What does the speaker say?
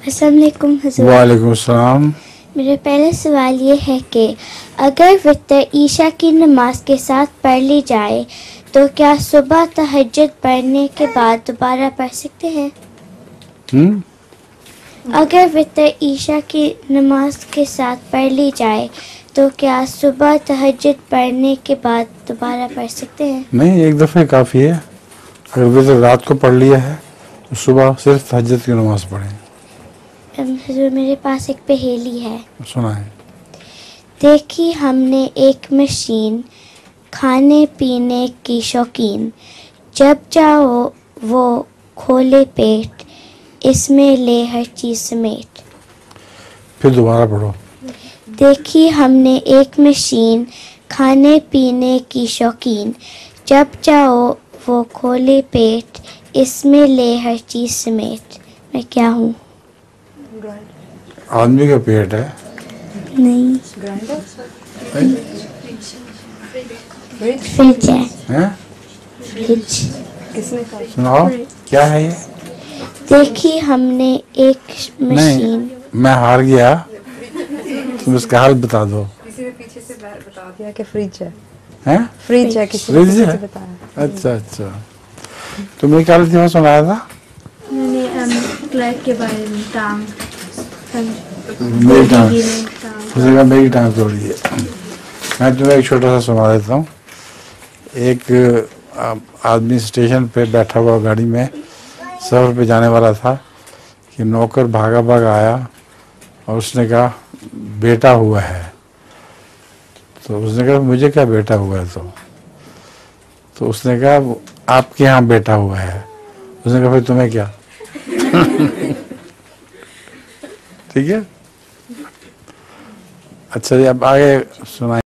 अस्सलाम वालेकुम हुज़ूर। वालेकुम सलाम। मेरा पहला सवाल ये है कि अगर वितर ईशा की नमाज के साथ पढ़ ली जाए तो क्या सुबह तहज्जुद पढ़ने के बाद दोबारा पढ़ सकते हैं? अगर वितर ईशा की नमाज के साथ पढ़ ली जाए तो क्या सुबह तहज्जुद पढ़ने के बाद दोबारा पढ़ सकते हैं? नहीं, एक दफ़े काफ़ी है। अगर वितर रात को पढ़ लिया है तो सुबह सिर्फ तहज्जुद की नमाज पढ़ें। हुज़ूर, मेरे पास एक पहेली है। सुना है। देखी हमने एक मशीन, खाने पीने की शौकीन, जब चाहो वो खोले पेट, इसमें ले हर चीज समेट। फिर दोबारा पढ़ो। देखी हमने एक मशीन, खाने पीने की शौकीन, जब चाहो वो खोले पेट, इसमें ले हर चीज समेट। मैं क्या हूँ? आदमी का पेट है। नहीं, फ्रिज है। हैं? फ्रिज। सुनाओ, क्या है ये? देखी हमने एक मशीन। नहीं, मैं हार गया। तुम इसका हल बता दो। किसी ने पीछे से बता दिया कि फ्रिज है। हैं? फ्रिज है, किसी ने पीछे से बताया। अच्छा अच्छा। तुमने क्या लिखा सुनाया था? मैंने क्लर्क के बारे में टांग मेरी टांग। उसने कहा मेरी टांग तोड़ी है। मैं तुम्हें एक छोटा सा सुना देता हूँ। एक आदमी स्टेशन पे बैठा हुआ गाड़ी में सफ़र पे जाने वाला था कि नौकर भागा भागा आया और उसने कहा बेटा हुआ है। तो उसने कहा मुझे क्या बेटा हुआ है? तो उसने कहा आपके यहाँ बेटा हुआ है। उसने कहा फिर तुम्हें क्या? ठीक है। अच्छा जी, अब आगे सुनाइए।